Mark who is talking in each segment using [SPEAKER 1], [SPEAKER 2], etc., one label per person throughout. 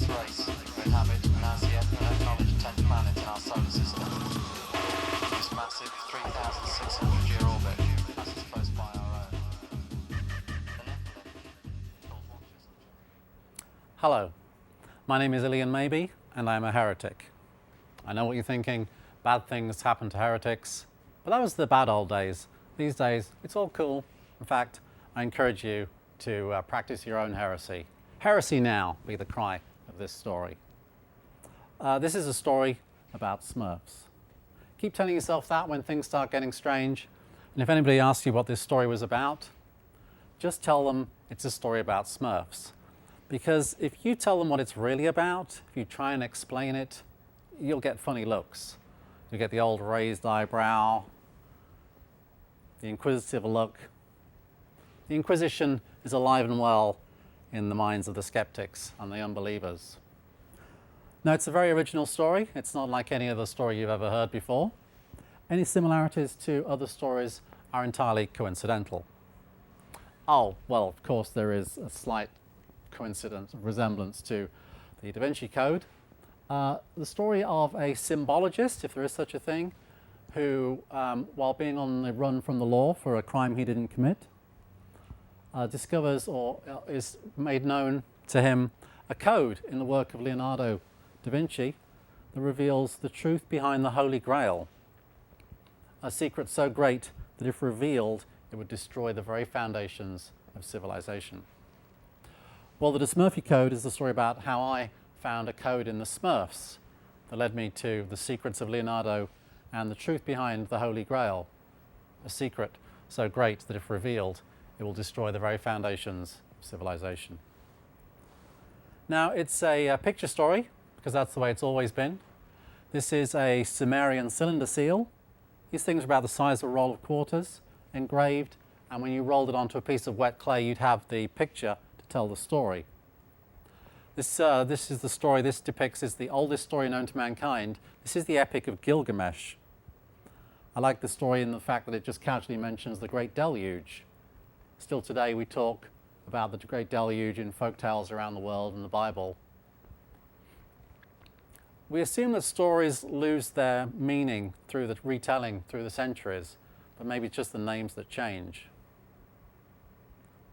[SPEAKER 1] race who inhabit an as yet unacknowledged 10th planet in our solar system. This massive 3,600-year orbit passes close by our own.
[SPEAKER 2] Hello, my name is Ilian Maybe, and I'm a heretic. I know what you're thinking, bad things happen to heretics, but that was the bad old days. These days, it's all cool. In fact, I encourage you to practice your own heresy. Heresy now be the cry of this story. This is a story about Smurfs. Keep telling yourself that when things start getting strange, and if anybody asks you what this story was about, just tell them it's a story about Smurfs. Because if you tell them what it's really about, if you try and explain it, you'll get funny looks. You'll get the old raised eyebrow, the inquisitive look. The Inquisition is alive and well in the minds of the skeptics and the unbelievers. Now, it's a very original story. It's not like any other story you've ever heard before. Any similarities to other stories are entirely coincidental. Oh, well, of course, there is a slight resemblance to the Da Vinci Code. The story of a symbologist, if there is such a thing, who, while being on the run from the law for a crime he didn't commit, discovers or is made known to him a code in the work of Leonardo da Vinci that reveals the truth behind the Holy Grail, a secret so great that if revealed, it would destroy the very foundations of civilization. Well, the Smurfi Code is the story about how I found a code in the Smurfs that led me to the secrets of Leonardo and the truth behind the Holy Grail, a secret so great that if revealed, it will destroy the very foundations of civilization. Now, it's a picture story, because that's the way it's always been. This is a Sumerian cylinder seal. These things are about the size of a roll of quarters, engraved, and when you rolled it onto a piece of wet clay, you'd have the picture to tell the story. This is the story this depicts is the oldest story known to mankind. This is the Epic of Gilgamesh. I like the story in the fact that it just casually mentions the Great Deluge. Still today we talk about the Great Deluge in folk tales around the world and the Bible. We assume that stories lose their meaning through the retelling through the centuries, but maybe it's just the names that change.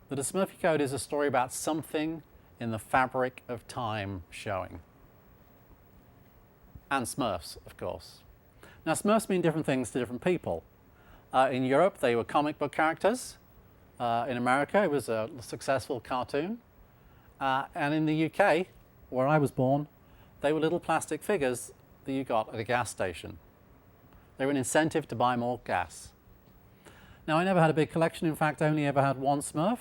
[SPEAKER 2] The Smurfi Code is a story about something in the fabric of time showing. And Smurfs, of course. Now, Smurfs mean different things to different people. In Europe, they were comic book characters. In America, it was a successful cartoon. And in the UK, where I was born, they were little plastic figures that you got at a gas station. They were an incentive to buy more gas. Now, I never had a big collection. In fact, I only ever had one Smurf,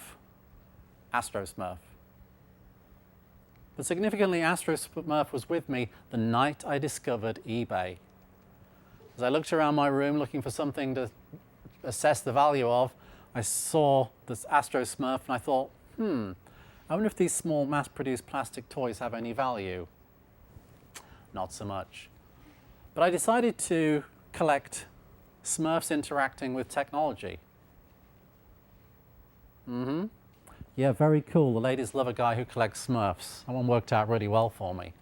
[SPEAKER 2] Astro Smurf. But significantly, Astro Smurf was with me the night I discovered eBay. As I looked around my room looking for something to assess the value of, I saw this Astro Smurf and I thought, I wonder if these small mass-produced plastic toys have any value. Not so much. But I decided to collect Smurfs interacting with technology. Yeah, very cool. The ladies love a guy who collects Smurfs. That one worked out really well for me.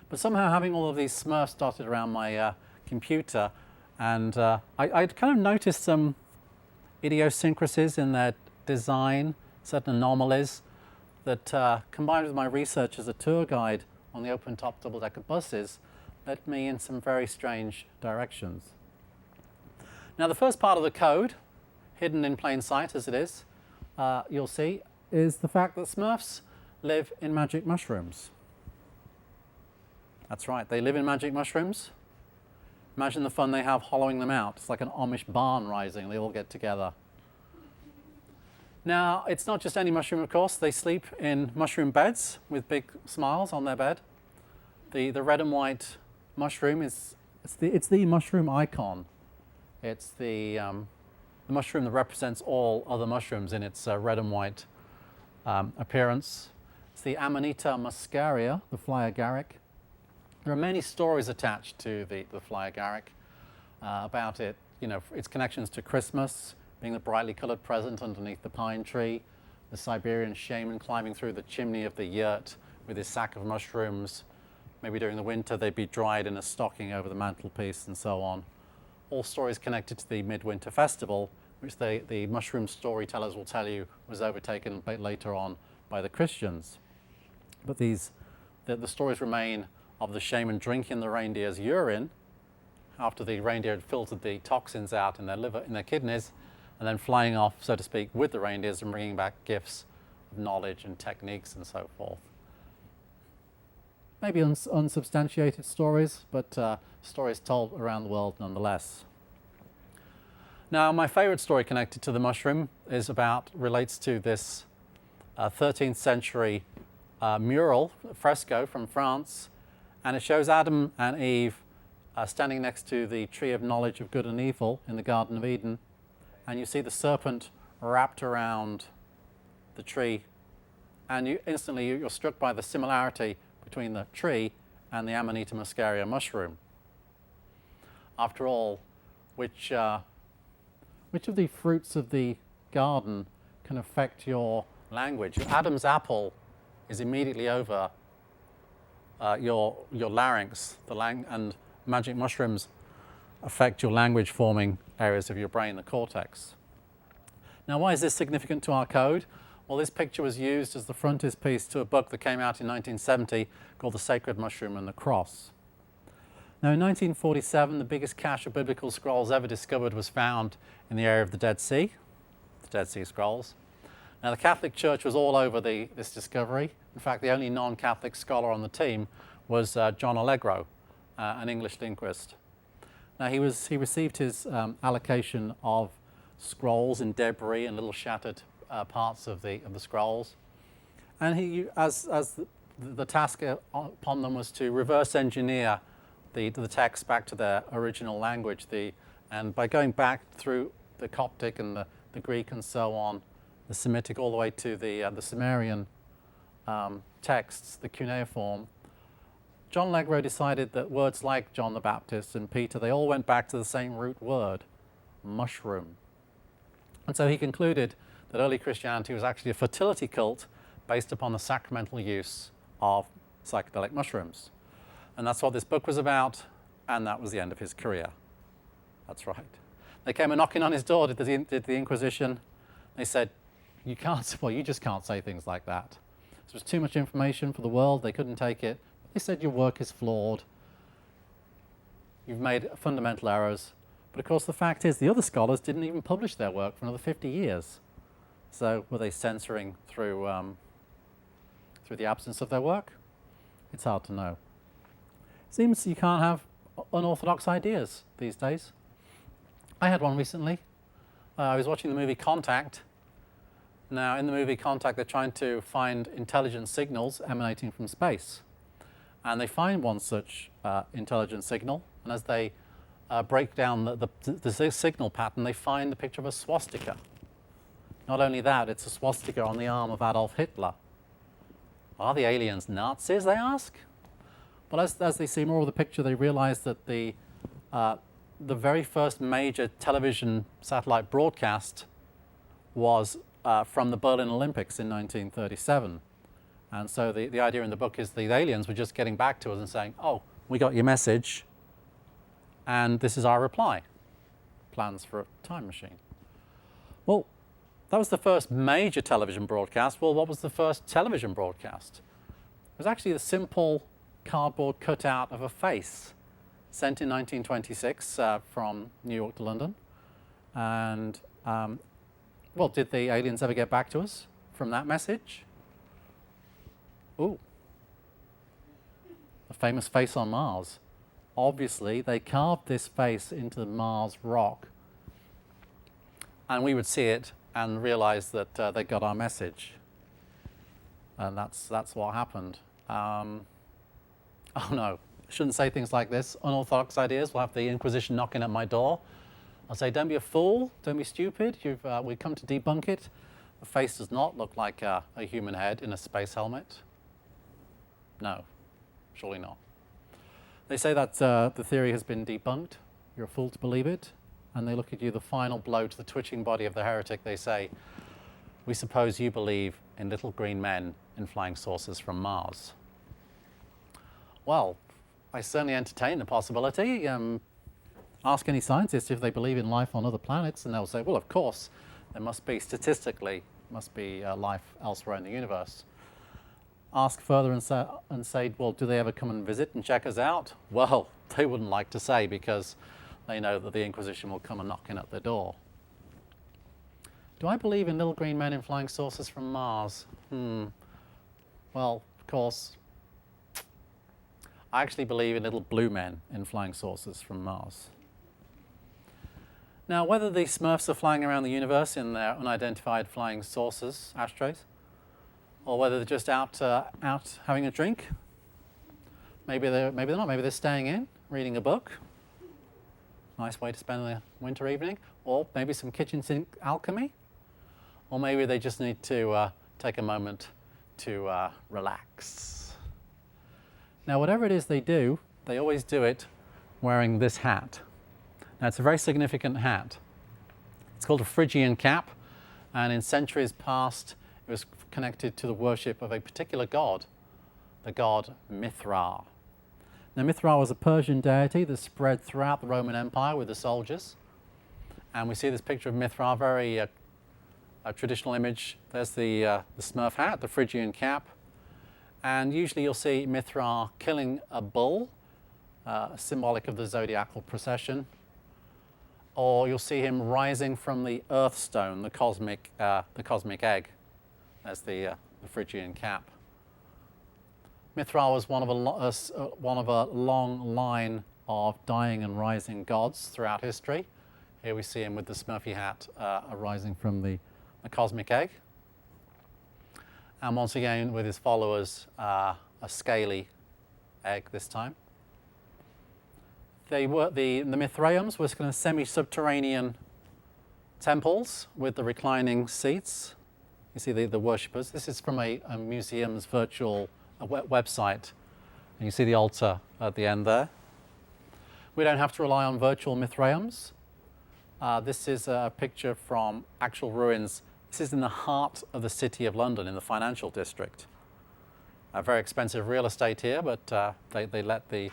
[SPEAKER 2] But somehow having all of these Smurfs dotted around my computer, and I'd kind of noticed some idiosyncrasies in their design, certain anomalies that combined with my research as a tour guide on the open-top double-decker buses led me in some very strange directions. Now, the first part of the code, hidden in plain sight as it is, you'll see, is the fact that Smurfs live in magic mushrooms. That's right, they live in magic mushrooms. Imagine the fun they have hollowing them out. It's like an Amish barn rising. They all get together. Now, it's not just any mushroom, of course. They sleep in mushroom beds with big smiles on their bed. The red and white mushroom it's the mushroom icon. It's the mushroom that represents all other mushrooms in its red and white appearance. It's the Amanita muscaria, the fly agaric. There are many stories attached to the fly agaric about it, its connections to Christmas, being the brightly colored present underneath the pine tree, the Siberian shaman climbing through the chimney of the yurt with his sack of mushrooms. Maybe during the winter they'd be dried in a stocking over the mantelpiece and so on. All stories connected to the Midwinter Festival, which the mushroom storytellers will tell you was overtaken later on by the Christians. But the stories remain of the shaman drinking the reindeer's urine after the reindeer had filtered the toxins out in their liver, in their kidneys, and then flying off, so to speak, with the reindeers and bringing back gifts of knowledge and techniques and so forth. Maybe unsubstantiated stories, but stories told around the world nonetheless. Now, my favourite story connected to the mushroom relates to this 13th century mural, fresco from France, and it shows Adam and Eve standing next to the tree of knowledge of good and evil in the Garden of Eden, and you see the serpent wrapped around the tree, and you're struck by the similarity between the tree and the Amanita muscaria mushroom. After all, which of the fruits of the garden can affect your language? Adam's apple is immediately over your larynx, and magic mushrooms affect your language forming areas of your brain, the cortex. Now, why is this significant to our code? Well, this picture was used as the frontispiece to a book that came out in 1970 called The Sacred Mushroom and the Cross. Now, in 1947, the biggest cache of biblical scrolls ever discovered was found in the area of the Dead Sea Scrolls. Now, the Catholic Church was all over this discovery. In fact, the only non-Catholic scholar on the team was John Allegro, an English linguist. Now, he received his allocation of scrolls and debris and little shattered parts of the scrolls, and the task upon them was to reverse engineer the text back to their original language, and by going back through the Coptic and the Greek and so on, the Semitic all the way to the Sumerian texts, the cuneiform, John Allegro decided that words like John the Baptist and Peter, they all went back to the same root word, mushroom. And so he concluded that early Christianity was actually a fertility cult based upon the sacramental use of psychedelic mushrooms. And that's what this book was about, and that was the end of his career. That's right. They came a knocking on his door, did the Inquisition. They said, you just can't say things like that. This was too much information for the world, they couldn't take it. They said your work is flawed, you've made fundamental errors. But of course the fact is the other scholars didn't even publish their work for another 50 years. So were they censoring through the absence of their work? It's hard to know. Seems you can't have unorthodox ideas these days. I had one recently. I was watching the movie Contact. Now in the movie Contact they're trying to find intelligent signals emanating from space. And they find one such intelligent signal, and as they break down the signal pattern, they find the picture of a swastika. Not only that, it's a swastika on the arm of Adolf Hitler. Are the aliens Nazis, they ask? But as they see more of the picture, they realize that the very first major television satellite broadcast was from the Berlin Olympics in 1937. And so the idea in the book is the aliens were just getting back to us and saying, oh, we got your message, and this is our reply. Plans for a time machine. Well, that was the first major television broadcast. Well, what was the first television broadcast? It was actually the simple cardboard cutout of a face sent in 1926 from New York to London. And, well, did the aliens ever get back to us from that message? Ooh, the famous face on Mars. Obviously, they carved this face into the Mars rock, and we would see it and realize that they got our message. And that's what happened. Oh no, I shouldn't say things like this. Unorthodox ideas. We'll have the Inquisition knocking at my door. I'll say, don't be a fool, don't be stupid. We've come to debunk it. The face does not look like a human head in a space helmet. No, surely not. They say that the theory has been debunked. You're a fool to believe it. And they look at you, the final blow to the twitching body of the heretic. They say, we suppose you believe in little green men in flying saucers from Mars? Well, I certainly entertain the possibility. Ask any scientist if they believe in life on other planets, and they'll say, well, of course, there must be, statistically, life elsewhere in the universe. Ask further and say, well, do they ever come and visit and check us out? Well, they wouldn't like to say, because they know that the Inquisition will come and knocking at their door. Do I believe in little green men in flying saucers from Mars? Well, of course, I actually believe in little blue men in flying saucers from Mars. Now, whether the Smurfs are flying around the universe in their unidentified flying saucers, ashtrays, or whether they're just out having a drink, maybe they're not. Maybe they're staying in, reading a book. Nice way to spend the winter evening. Or maybe some kitchen sink alchemy. Or maybe they just need to take a moment to relax. Now, whatever it is they do, they always do it wearing this hat. Now, it's a very significant hat. It's called a Phrygian cap, and in centuries past, it was connected to the worship of a particular god, the god Mithra. Now, Mithra was a Persian deity that spread throughout the Roman Empire with the soldiers. And we see this picture of Mithra, very a traditional image. There's the Smurf hat, the Phrygian cap. And usually you'll see Mithra killing a bull, symbolic of the zodiacal procession. Or you'll see him rising from the earth stone, the cosmic egg, as the Phrygian cap. Mithra was one of a long line of dying and rising gods throughout history. Here we see him with the Smurfy hat arising from the cosmic egg. And once again, with his followers, a scaly egg this time. The Mithraeums were kind of semi-subterranean temples with the reclining seats. You see the worshippers. This is from a museum's virtual website. And you see the altar at the end there. We don't have to rely on virtual Mithraeums. This is a picture from actual ruins. This is in the heart of the city of London, in the financial district. Very expensive real estate here, but they let the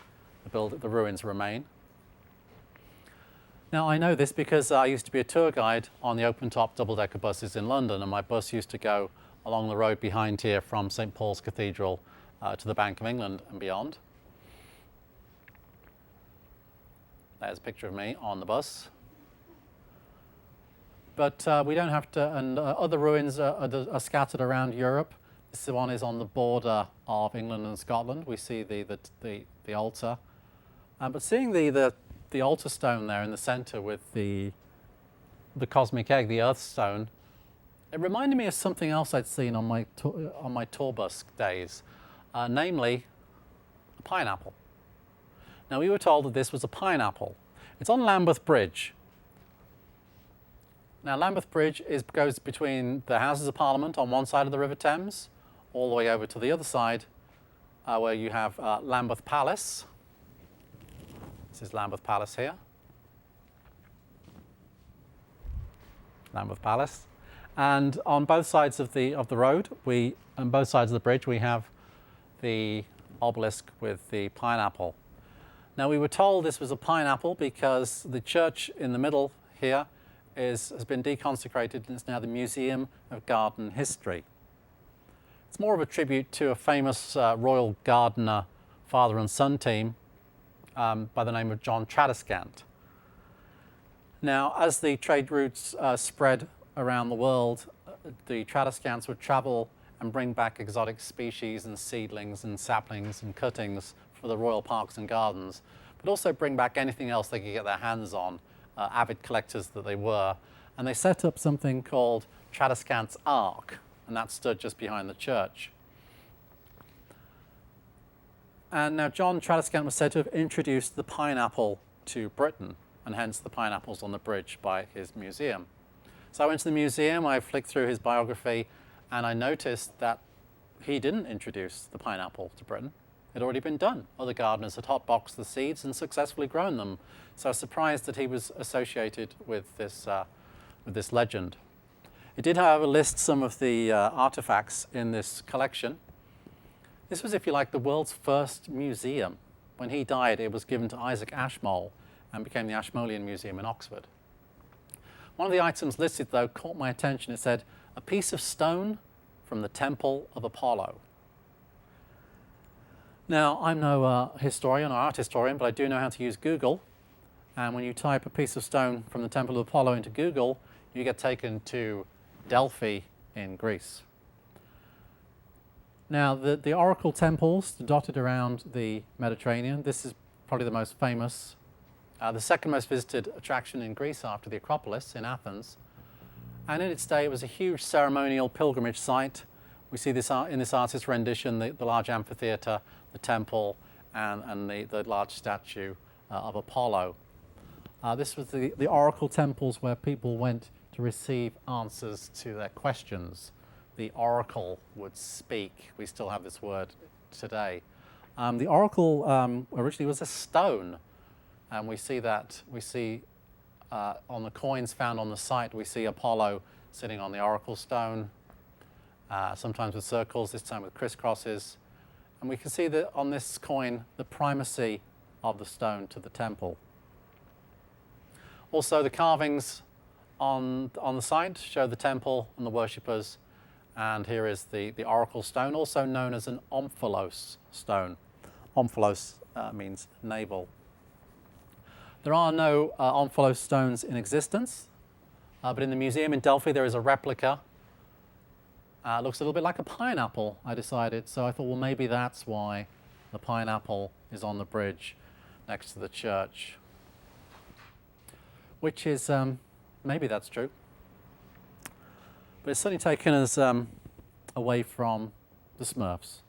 [SPEAKER 2] ruins remain. Now, I know this because I used to be a tour guide on the open-top double-decker buses in London, and my bus used to go along the road behind here from St. Paul's Cathedral to the Bank of England and beyond. There's a picture of me on the bus. But we don't have to, and other ruins are scattered around Europe. This one is on the border of England and Scotland. We see the altar. But seeing the altar stone there in the center with the cosmic egg, the earth stone, it reminded me of something else I'd seen on my tour bus days, namely a pineapple. Now, we were told that this was a pineapple. It's on Lambeth Bridge. Now, Lambeth Bridge goes between the Houses of Parliament on one side of the River Thames, all the way over to the other side, where you have Lambeth Palace. This is Lambeth Palace here. Lambeth Palace. And on both sides of the road, on both sides of the bridge, we have the obelisk with the pineapple. Now, we were told this was a pineapple because the church in the middle here has been deconsecrated, and it's now the Museum of Garden History. It's more of a tribute to a famous royal gardener, father and son team by the name of John Tradescant. Now, as the trade routes spread around the world, the Tradescants would travel and bring back exotic species and seedlings and saplings and cuttings for the royal parks and gardens, but also bring back anything else they could get their hands on, avid collectors that they were. And they set up something called Tradescant's Ark, and that stood just behind the church. And now John Tradescant was said to have introduced the pineapple to Britain, and hence the pineapples on the bridge by his museum. So I went to the museum, I flicked through his biography, and I noticed that he didn't introduce the pineapple to Britain. It had already been done. Other gardeners had hotboxed the seeds and successfully grown them. So I was surprised that he was associated with this legend. It did, however, list some of the artifacts in this collection. This was, if you like, the world's first museum. When he died, it was given to Isaac Ashmole and became the Ashmolean Museum in Oxford. One of the items listed, though, caught my attention. It said, a piece of stone from the Temple of Apollo. Now, I'm no historian or art historian, but I do know how to use Google. And when you type a piece of stone from the Temple of Apollo into Google, you get taken to Delphi in Greece. Now, the oracle temples dotted around the Mediterranean, this is probably the most famous, the second most visited attraction in Greece after the Acropolis in Athens. And in its day, it was a huge ceremonial pilgrimage site. We see this in this artist's rendition, the large amphitheatre, the temple, and the large statue of Apollo. This was the oracle temples where people went to receive answers to their questions. The oracle would speak. We still have this word today. The oracle originally was a stone, and we see on the coins found on the site, we see Apollo sitting on the oracle stone, sometimes with circles, this time with crisscrosses. And we can see that on this coin, the primacy of the stone to the temple. Also, the carvings on the site show the temple and the worshippers. And here is the oracle stone, also known as an omphalos stone. Omphalos means navel. There are no omphalos stones in existence, but in the museum in Delphi there is a replica. It looks a little bit like a pineapple, I decided, so I thought, well, maybe that's why the pineapple is on the bridge next to the church. Which is, maybe that's true. But it's certainly taken us away from the Smurfs.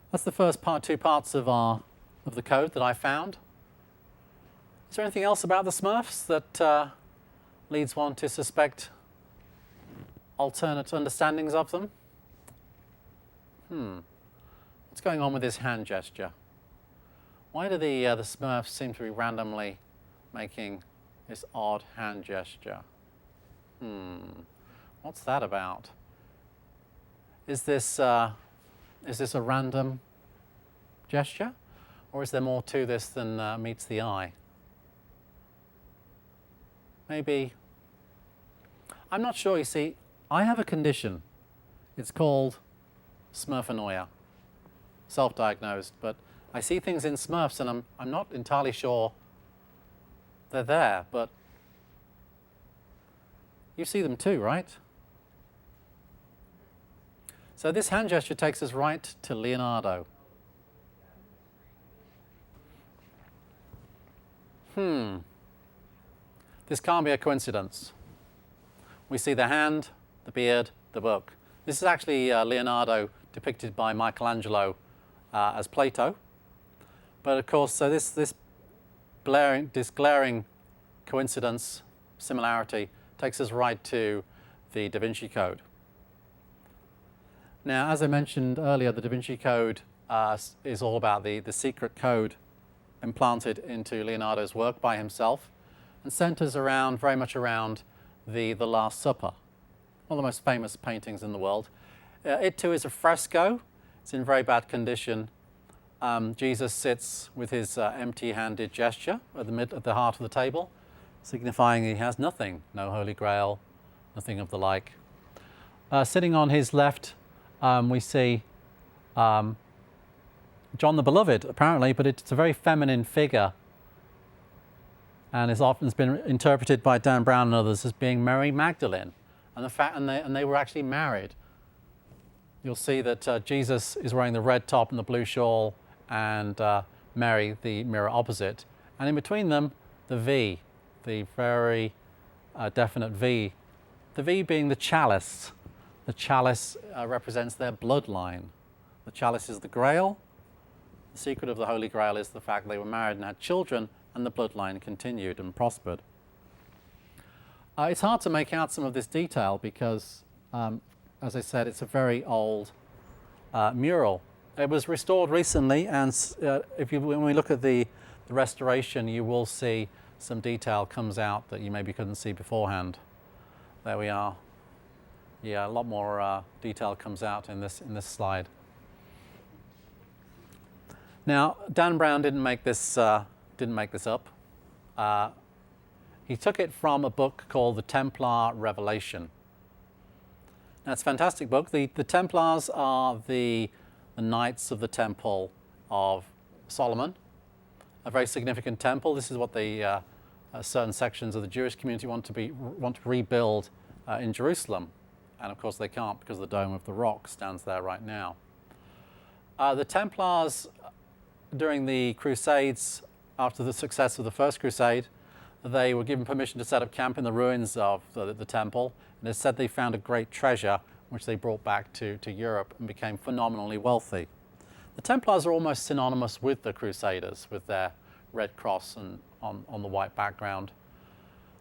[SPEAKER 2] That's the first two parts of the code that I found. Is there anything else about the Smurfs that leads one to suspect alternate understandings of them? What's going on with this hand gesture? Why do the Smurfs seem to be randomly making this odd hand gesture? What's that about? Is this a random gesture, or is there more to this than meets the eye? Maybe, I'm not sure. You see, I have a condition. It's called Smurfanoia, self-diagnosed, but I see things in Smurfs and I'm not entirely sure they're there, but you see them too, right? So this hand gesture takes us right to Leonardo. This can't be a coincidence. We see the hand, the beard, the book. This is actually Leonardo depicted by Michelangelo as Plato. But of course, so this glaring coincidence, similarity, takes us right to the Da Vinci Code. Now, as I mentioned earlier, the Da Vinci Code is all about the secret code implanted into Leonardo's work by himself, and centers very much around the Last Supper, one of the most famous paintings in the world. It too is a fresco. It's in very bad condition. Jesus sits with his empty-handed gesture at the heart of the table, signifying he has nothing, no Holy Grail, nothing of the like. Sitting on his left, we see John the Beloved, apparently, but it's a very feminine figure, and has often been interpreted by Dan Brown and others as being Mary Magdalene, and they were actually married. You'll see that Jesus is wearing the red top and the blue shawl, and Mary the mirror opposite, and in between them the V, the very definite V, the V being the chalice. The chalice represents their bloodline. The chalice is the Grail. The secret of the Holy Grail is the fact they were married and had children, and the bloodline continued and prospered. It's hard to make out some of this detail because, as I said, it's a very old mural. It was restored recently, and when we look at the restoration, you will see some detail comes out that you maybe couldn't see beforehand. There we are. Yeah, a lot more detail comes out in this slide. Now, Dan Brown didn't make this up. He took it from a book called The Templar Revelation. Now, it's a fantastic book. The Templars are the Knights of the Temple of Solomon, a very significant temple. This is what the certain sections of the Jewish community want to rebuild in Jerusalem. And of course they can't because the Dome of the Rock stands there right now. The Templars, during the Crusades, after the success of the First Crusade, they were given permission to set up camp in the ruins of the temple, and it said they found a great treasure which they brought back to Europe and became phenomenally wealthy. The Templars are almost synonymous with the Crusaders, with their red cross and on the white background.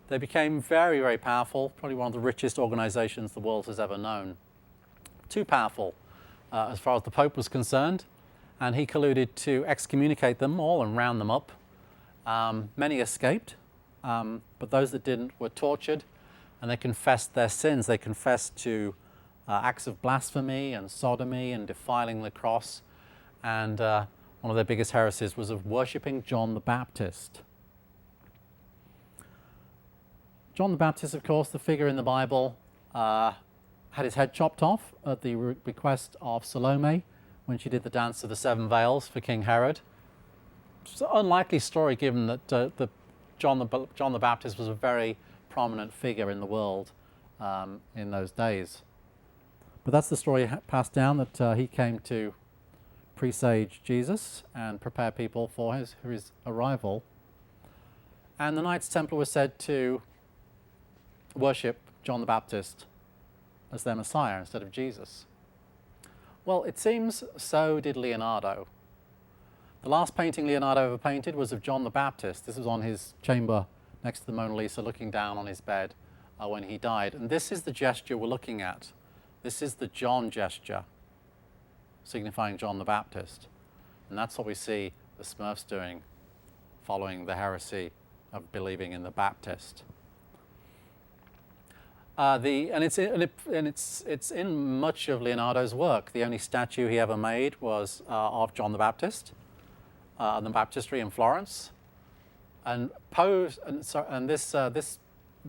[SPEAKER 2] They became very, very powerful, probably one of the richest organizations the world has ever known. Too powerful as far as the Pope was concerned, and he colluded to excommunicate them all and round them up. Many escaped, but those that didn't were tortured, and they confessed their sins. They confessed to acts of blasphemy and sodomy and defiling the cross, and one of their biggest heresies was of worshipping John the Baptist. John the Baptist, of course, the figure in the Bible, had his head chopped off at the request of Salome when she did the dance of the seven veils for King Herod. It's an unlikely story given that John the Baptist was a very prominent figure in the world in those days. But that's the story passed down, that he came to presage Jesus and prepare people for his arrival. And the Knights Templar were said to worship John the Baptist as their Messiah instead of Jesus. Well, it seems so did Leonardo. The last painting Leonardo ever painted was of John the Baptist. This was on his chamber next to the Mona Lisa, looking down on his bed when he died. And this is the gesture we're looking at. This is the John gesture, signifying John the Baptist. And that's what we see the Smurfs doing, following the heresy of believing in the Baptist. It's in much of Leonardo's work. The only statue he ever made was of John the Baptist, the baptistry in Florence. And this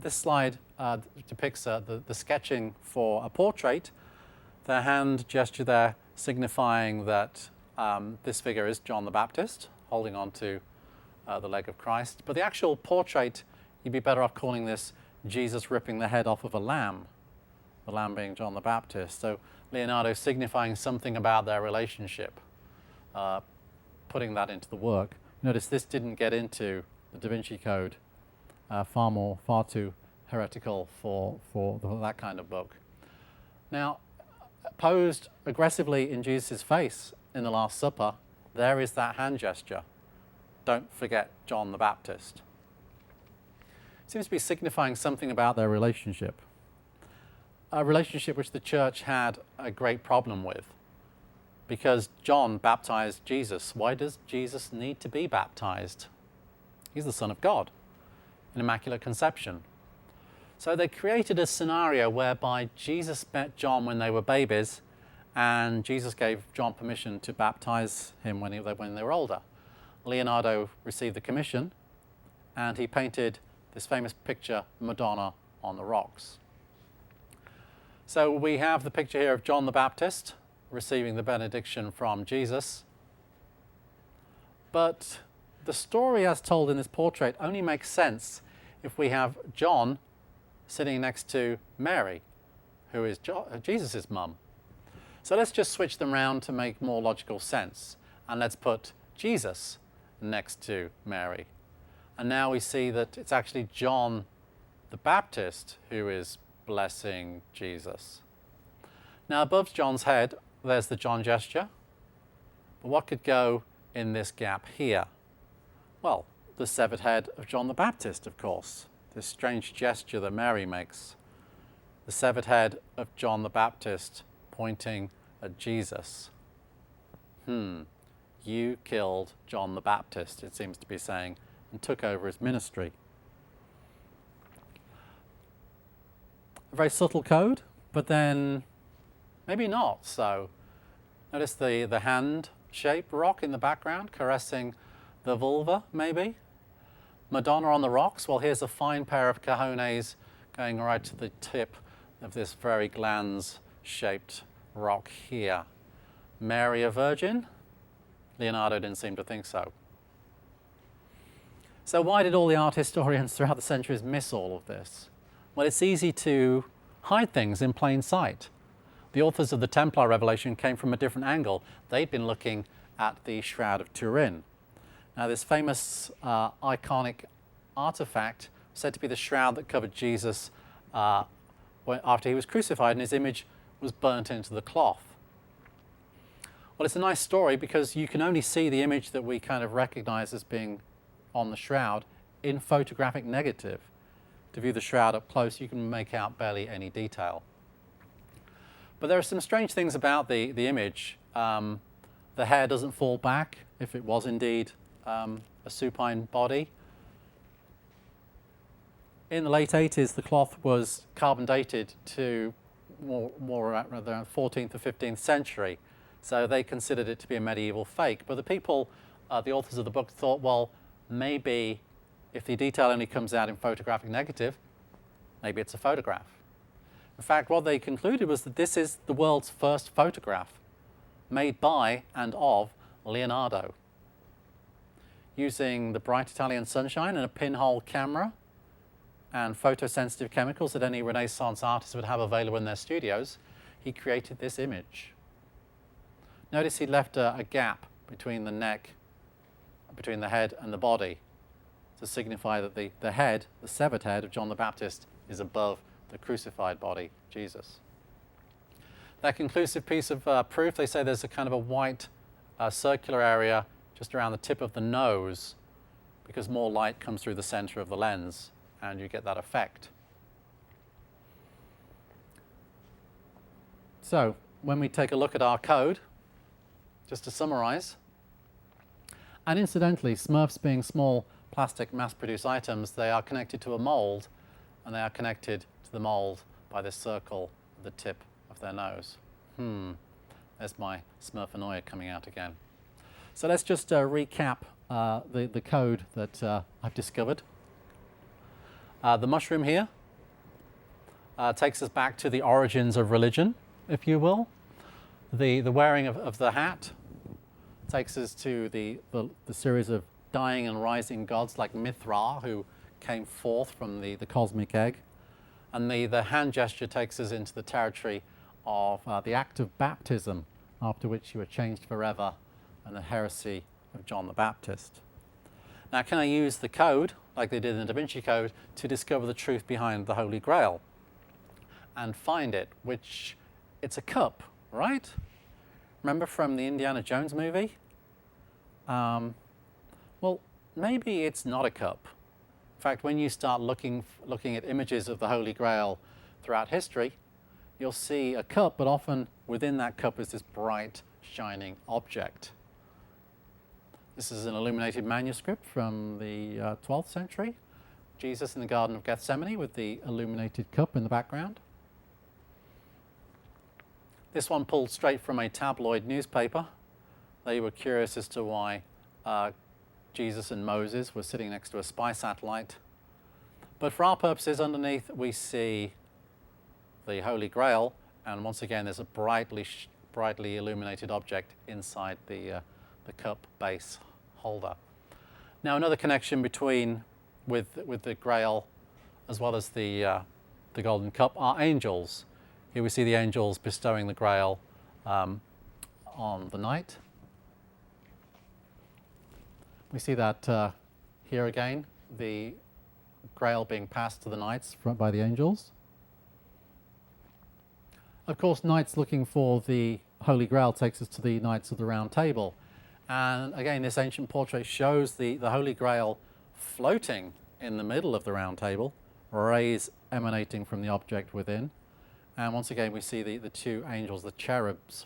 [SPEAKER 2] slide depicts the sketching for a portrait. The hand gesture there signifying that this figure is John the Baptist, holding on to the leg of Christ. But the actual portrait, you'd be better off calling this Jesus ripping the head off of a lamb, the lamb being John the Baptist. So Leonardo signifying something about their relationship, putting that into the work. Notice this didn't get into the Da Vinci Code, far too heretical for that kind of book. Now, posed aggressively in Jesus' face in the Last Supper, there is that hand gesture. Don't forget John the Baptist. Seems to be signifying something about their relationship. A relationship which the church had a great problem with, because John baptized Jesus. Why does Jesus need to be baptized? He's the Son of God, in Immaculate Conception. So they created a scenario whereby Jesus met John when they were babies, and Jesus gave John permission to baptize him when they were older. Leonardo received the commission, and he painted this famous picture, Madonna on the Rocks. So we have the picture here of John the Baptist receiving the benediction from Jesus. But the story as told in this portrait only makes sense if we have John sitting next to Mary, who is Jesus' mum. So let's just switch them round to make more logical sense. And let's put Jesus next to Mary. And now we see that it's actually John the Baptist who is blessing Jesus. Now above John's head, there's the John gesture. But what could go in this gap here? Well, the severed head of John the Baptist, of course. This strange gesture that Mary makes. The severed head of John the Baptist pointing at Jesus. You killed John the Baptist, it seems to be saying, and took over his ministry. A very subtle code, but then maybe not so. Notice the hand-shaped rock in the background caressing the vulva, maybe. Madonna on the rocks. Well, here's a fine pair of cojones going right to the tip of this very glans-shaped rock here. Mary a virgin? Leonardo didn't seem to think so. So why did all the art historians throughout the centuries miss all of this? Well, it's easy to hide things in plain sight. The authors of the Templar Revelation came from a different angle. They'd been looking at the Shroud of Turin. Now, this famous iconic artifact, said to be the shroud that covered Jesus after he was crucified, and his image was burnt into the cloth. Well, it's a nice story because you can only see the image that we kind of recognize as being on the shroud in photographic negative. To view the shroud up close, you can make out barely any detail. But there are some strange things about the image. The hair doesn't fall back, if it was indeed a supine body. In the late 80s, the cloth was carbon dated to more rather 14th or 15th century. So they considered it to be a medieval fake. But the people, the authors of the book, thought, well, maybe if the detail only comes out in photographic negative, maybe it's a photograph. In fact, what they concluded was that this is the world's first photograph made by and of Leonardo. Using the bright Italian sunshine and a pinhole camera and photosensitive chemicals that any Renaissance artist would have available in their studios, he created this image. Notice he left a gap between the neck, between the head and the body, to signify that the head, the severed head of John the Baptist, is above the crucified body, Jesus. That conclusive piece of proof, they say there's a kind of a white circular area just around the tip of the nose, because more light comes through the center of the lens, and you get that effect. So, when we take a look at our code, just to summarize, and incidentally, Smurfs being small plastic mass-produced items, they are connected to a mold, and they are connected to the mold by this circle at the tip of their nose. There's my Smurfanoia coming out again. So let's just recap the code that I've discovered. The mushroom here takes us back to the origins of religion, if you will. The wearing of the hat takes us to the series of dying and rising gods like Mithra, who came forth from the cosmic egg. And the hand gesture takes us into the territory of the act of baptism, after which you are changed forever, and the heresy of John the Baptist. Now, can I use the code, like they did in the Da Vinci Code, to discover the truth behind the Holy Grail and find it, which it's a cup, right? Remember from the Indiana Jones movie? Well, maybe it's not a cup. In fact, when you start looking at images of the Holy Grail throughout history, you'll see a cup, but often within that cup is this bright, shining object. This is an illuminated manuscript from the 12th century. Jesus in the Garden of Gethsemane with the illuminated cup in the background. This one pulled straight from a tabloid newspaper. They were curious as to why Jesus and Moses were sitting next to a spy satellite. But for our purposes, underneath we see the Holy Grail, and once again there's a brightly illuminated object inside the cup base holder. Now, another connection with the Grail as well as the golden cup are angels. Here we see the angels bestowing the Grail on the knight. We see that here again, the Grail being passed to the knights by the angels. Of course, knights looking for the Holy Grail takes us to the Knights of the Round Table. And again, this ancient portrait shows the Holy Grail floating in the middle of the Round Table, rays emanating from the object within. And once again, we see the two angels, the cherubs,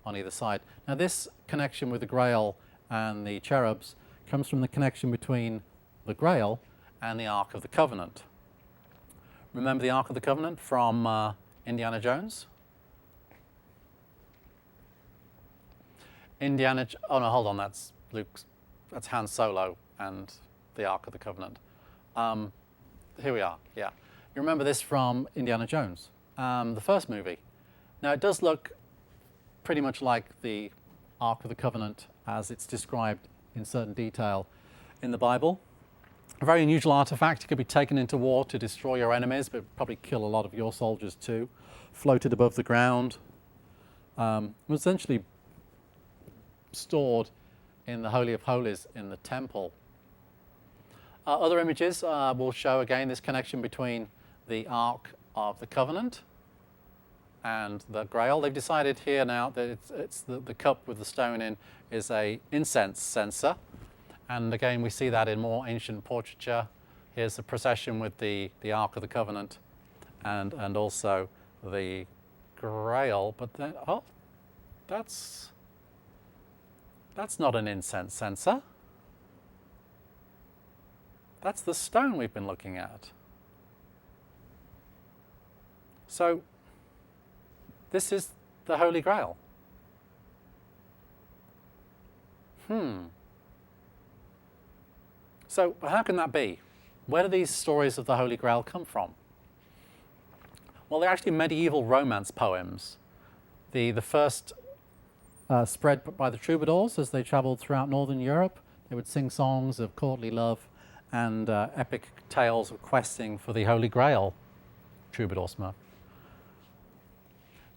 [SPEAKER 2] on either side. Now, this connection with the Grail and the cherubs comes from the connection between the Grail and the Ark of the Covenant. Remember the Ark of the Covenant from Indiana Jones? Oh no, hold on, that's Han Solo and the Ark of the Covenant. Here we are, yeah. You remember this from Indiana Jones, the first movie. Now it does look pretty much like the Ark of the Covenant as it's described in certain detail in the Bible. A very unusual artifact. It could be taken into war to destroy your enemies, but probably kill a lot of your soldiers too. Floated above the ground. Was essentially stored in the Holy of Holies in the temple. Other images will show again this connection between the Ark of the Covenant and the Grail. They've decided here now that it's the cup with the stone in is a incense censer. And again, we see that in more ancient portraiture. Here's the procession with the Ark of the Covenant and also the Grail. But then, oh, that's not an incense censer. That's the stone we've been looking at. So, this is the Holy Grail. So, how can that be? Where do these stories of the Holy Grail come from? Well, they're actually medieval romance poems. The first spread by the troubadours as they traveled throughout northern Europe. They would sing songs of courtly love and epic tales of questing for the Holy Grail, troubadour Smurf.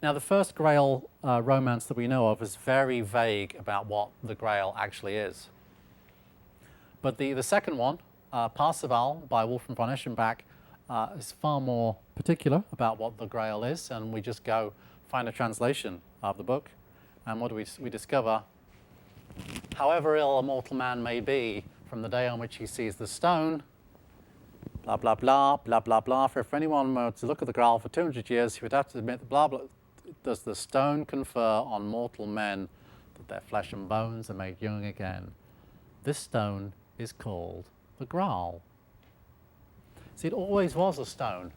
[SPEAKER 2] Now, the first Grail romance that we know of is very vague about what the Grail actually is. But the second one, Parzival by Wolfram von Eschenbach, is far more particular about what the Grail is, and we just go find a translation of the book. And what do we discover? However ill a mortal man may be, from the day on which he sees the stone, blah, blah, blah, blah, blah, blah. For if anyone were to look at the Grail for 200 years, he would have to admit that blah, blah, does the stone confer on mortal men that their flesh and bones are made young again. This stone is called the Grail. See, it always was a stone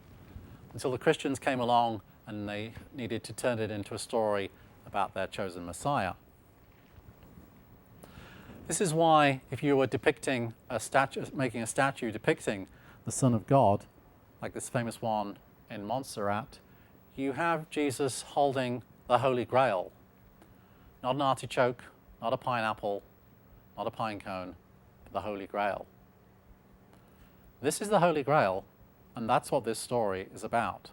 [SPEAKER 2] until the Christians came along and they needed to turn it into a story about their chosen Messiah. This is why, if you were depicting a statue, making a statue depicting the Son of God, like this famous one in Montserrat, you have Jesus holding the Holy Grail. Not an artichoke, not a pineapple, not a pine cone, but the Holy Grail. This is the Holy Grail, and that's what this story is about.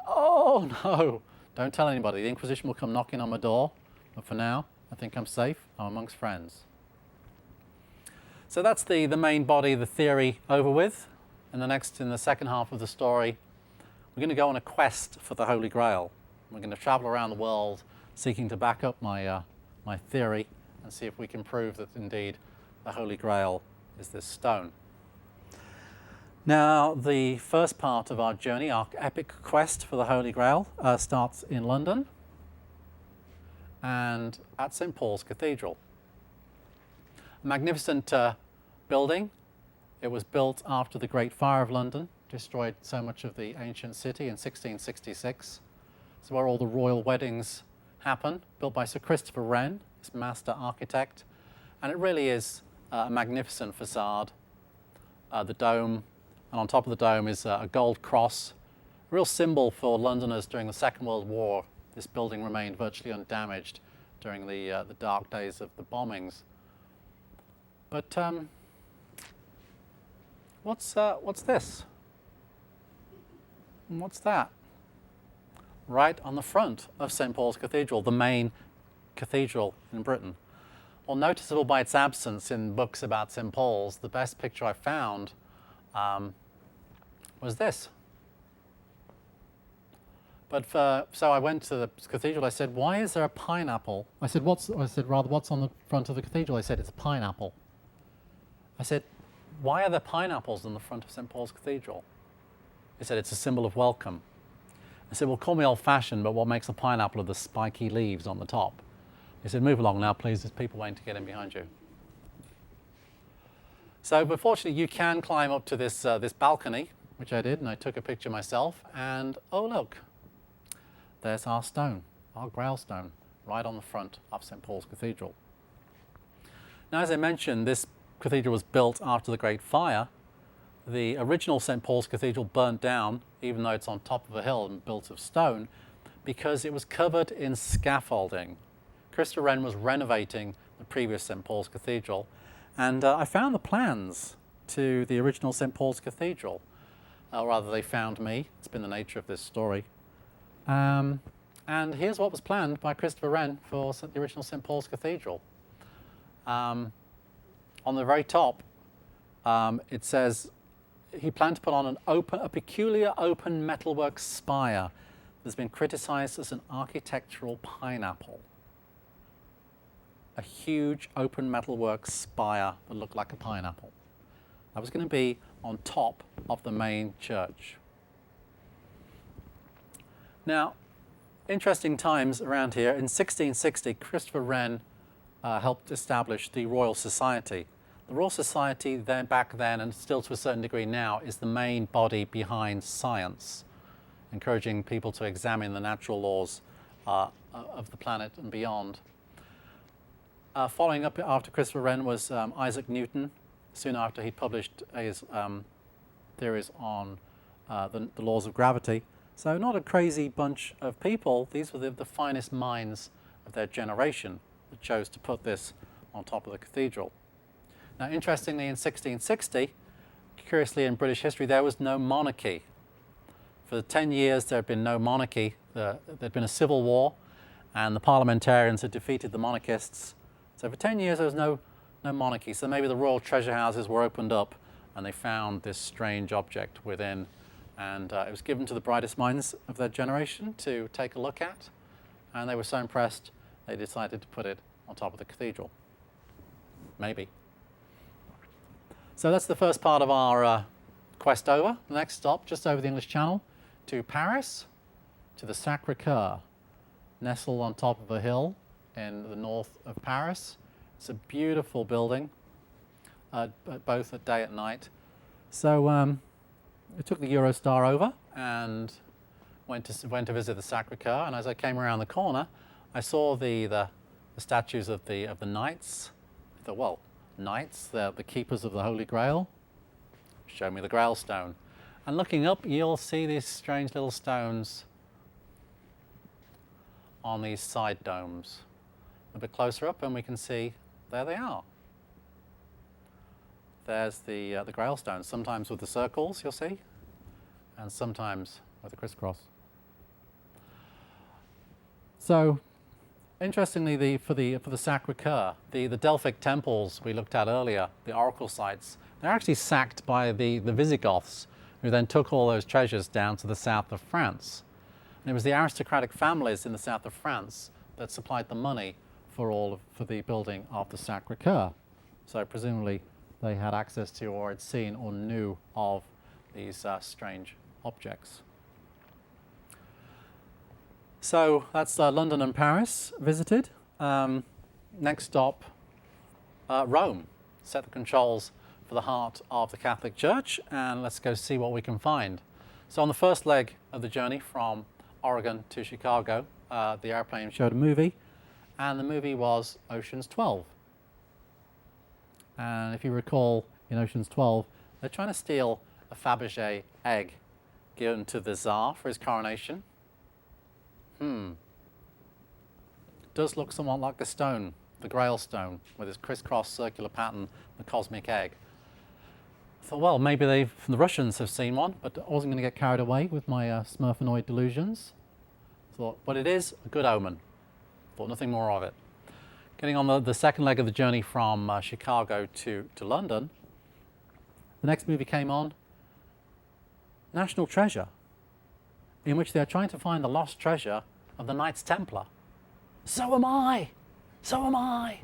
[SPEAKER 2] Oh no! Don't tell anybody. The Inquisition will come knocking on my door, but for now, I think I'm safe. I'm amongst friends. So that's the main body, the theory, over with. In the second half of the story, we're going to go on a quest for the Holy Grail. We're going to travel around the world seeking to back up my theory and see if we can prove that indeed the Holy Grail is this stone. Now, the first part of our journey, our epic quest for the Holy Grail, starts in London and at St. Paul's Cathedral. A magnificent building. It was built after the Great Fire of London, destroyed so much of the ancient city in 1666. It's where all the royal weddings happen, built by Sir Christopher Wren, this master architect. And it really is a magnificent facade. The dome, and on top of the dome is a gold cross, a real symbol for Londoners during the Second World War. This building remained virtually undamaged during the dark days of the bombings. But what's this? And what's that? Right on the front of St. Paul's Cathedral, the main cathedral in Britain. Well, noticeable by its absence in books about St. Paul's, the best picture I found was this. But so I went to the cathedral. I said, "Why is there a pineapple?" I said, what's on the front of the cathedral?" They said, "It's a pineapple." I said, "Why are there pineapples on the front of St. Paul's Cathedral?" They said, "It's a symbol of welcome." I said, "Well, call me old-fashioned, but what makes a pineapple are the spiky leaves on the top." They said, "Move along now, please. There's people waiting to get in behind you." So, but fortunately, you can climb up to this balcony which I did, and I took a picture myself, and oh look, there's our stone, our Grail stone, right on the front of St. Paul's Cathedral. Now, as I mentioned, this cathedral was built after the Great Fire. The original St. Paul's Cathedral burnt down, even though it's on top of a hill and built of stone, because it was covered in scaffolding. Christopher Wren was renovating the previous St. Paul's Cathedral, and I found the plans to the original St. Paul's Cathedral. Or rather, they found me. It's been the nature of this story. And here's what was planned by Christopher Wren for the original St. Paul's Cathedral. On the very top, it says he planned to put on a peculiar open metalwork spire that's been criticized as an architectural pineapple. A huge open metalwork spire that looked like a pineapple. That was going to be on top of the main church. Now, interesting times around here. In 1660, Christopher Wren helped establish the Royal Society. The Royal Society back then, and still to a certain degree now, is the main body behind science, encouraging people to examine the natural laws of the planet and beyond. Following up after Christopher Wren was Isaac Newton, soon after he published his theories on the laws of gravity. So not a crazy bunch of people. These were the finest minds of their generation that chose to put this on top of the cathedral. Now, interestingly, in 1660, curiously in British history, there was no monarchy. For 10 years, there had been no monarchy. There had been a civil war, and the parliamentarians had defeated the monarchists. So for 10 years, there was no monarchy. So maybe the royal treasure houses were opened up, and they found this strange object within. And it was given to the brightest minds of their generation to take a look at. And they were so impressed, they decided to put it on top of the cathedral. Maybe. So that's the first part of our quest over. The next stop, just over the English Channel, to Paris, to the Sacré-Cœur, nestled on top of a hill in the north of Paris. It's a beautiful building, both at day and night. So I took the Eurostar over and went to visit the Sacré-Cœur. And as I came around the corner, I saw the statues of the knights. I thought, well, knights, they're the keepers of the Holy Grail. Show me the Grail stone. And looking up, you'll see these strange little stones on these side domes. A bit closer up, and we can see there they are. There's the Grail stone, sometimes with the circles, you'll see, and sometimes with the crisscross. So, interestingly, for the Sacré-Cœur, the Delphic temples we looked at earlier, the oracle sites, they're actually sacked by the Visigoths, who then took all those treasures down to the south of France. And it was the aristocratic families in the south of France that supplied the money for the building of the Sacré-Cœur. So presumably they had access to, or had seen, or knew of these strange objects. So that's London and Paris visited. Next stop, Rome. Set the controls for the heart of the Catholic Church, and let's go see what we can find. So on the first leg of the journey from Oregon to Chicago, the airplane showed a movie, and the movie was Ocean's 12. And if you recall, in Ocean's 12, they're trying to steal a Fabergé egg given to the Tsar for his coronation. Does look somewhat like the stone, the Grail stone, with its crisscross circular pattern, the cosmic egg. I thought, well, maybe the Russians have seen one, but I wasn't going to get carried away with my Smurfanoid delusions. Thought, but it is a good omen. Thought nothing more of it. Getting on the second leg of the journey from Chicago to London, the next movie came on, National Treasure, in which they're trying to find the lost treasure of the Knights Templar. So am I! So am I!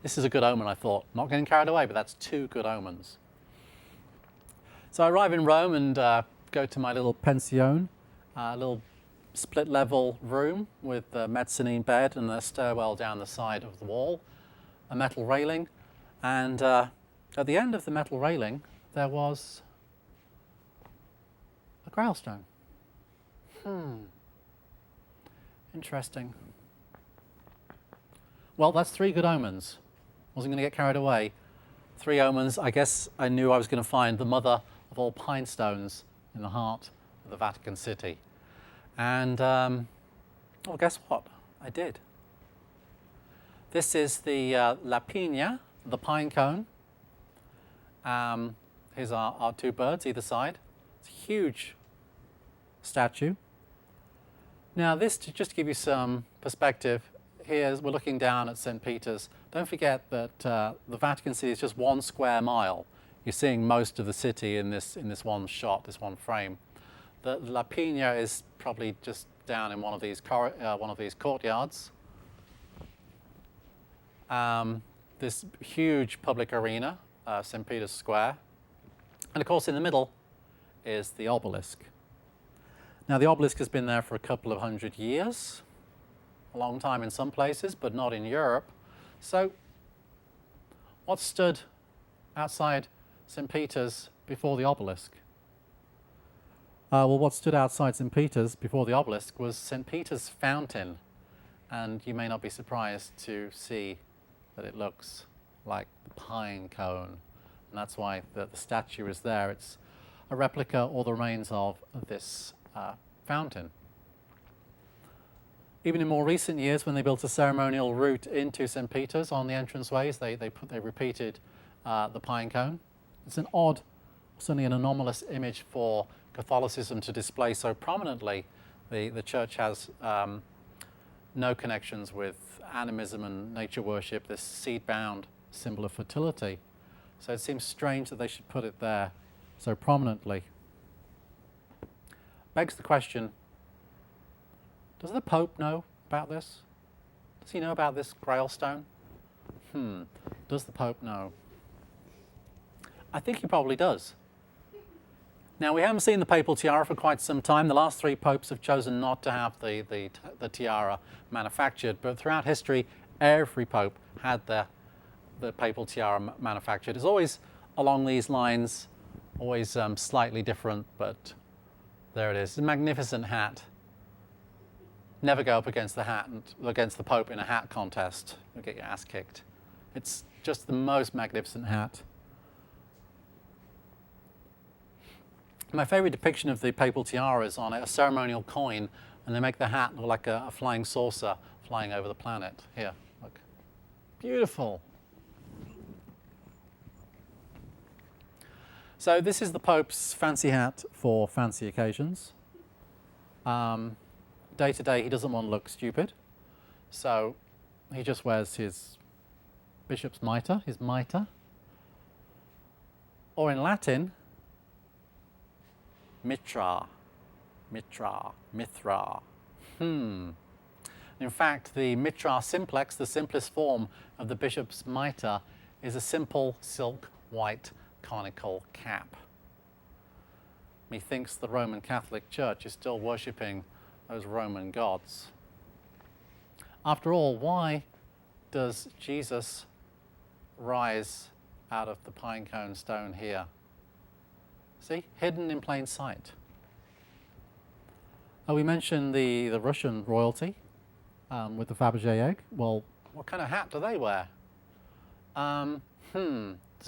[SPEAKER 2] This is a good omen, I thought. Not getting carried away, but that's two good omens. So I arrive in Rome and go to my little pension, a little split-level room with a mezzanine bed and a stairwell down the side of the wall, a metal railing, and at the end of the metal railing there was Grail stone. Interesting. Well, that's 3 good omens. Wasn't going to get carried away. 3 omens. I guess I knew I was going to find the mother of all pine stones in the heart of the Vatican City. And, well, guess what? I did. This is the La Piña, the pine cone. Here's our 2 birds either side. It's a huge statue. Now this, just to give you some perspective, here we're looking down at St. Peter's. Don't forget that the Vatican City is just 1 square mile. You're seeing most of the city in this one shot, this one frame. The La Piña is probably just down in one of these courtyards. This huge public arena, St. Peter's Square. And of course in the middle is the obelisk. Now the obelisk has been there for a couple of 100 years, a long time in some places, but not in Europe. So what stood outside St. Peter's before the obelisk? Well, what stood outside St. Peter's before the obelisk was St. Peter's fountain. And you may not be surprised to see that it looks like the pine cone. And that's why the statue is there. It's a replica or the remains of this fountain. Even in more recent years, when they built a ceremonial route into St. Peter's on the entranceways, they repeated the pine cone. It's an odd, certainly an anomalous image for Catholicism to display so prominently. The church has no connections with animism and nature worship, this seed-bound symbol of fertility. So it seems strange that they should put it there so prominently. Begs the question, does the Pope know about this? Does he know about this Grail stone? Does the Pope know? I think he probably does. Now, we haven't seen the papal tiara for quite some time. The last 3 popes have chosen not to have the tiara manufactured, but throughout history, every pope had the papal tiara manufactured. It's always along these lines, always slightly different, but there it is. It's a magnificent hat. Never go up against the Pope in a hat contest. You'll get your ass kicked. It's just the most magnificent hat. My favourite depiction of the papal tiara is on a ceremonial coin, and they make the hat look like a flying saucer flying over the planet. Here, look. Beautiful. So this is the Pope's fancy hat for fancy occasions. Day to day, he doesn't want to look stupid, so he just wears his bishop's mitre, his mitre, or in Latin, mitra, mitra, mithra. In fact, the mitra simplex, the simplest form of the bishop's mitre, is a simple silk white conical cap. Methinks the Roman Catholic Church is still worshipping those Roman gods. After all, why does Jesus rise out of the pine cone stone here? See, hidden in plain sight. We mentioned the Russian royalty with the Fabergé egg. Well, what kind of hat do they wear? Does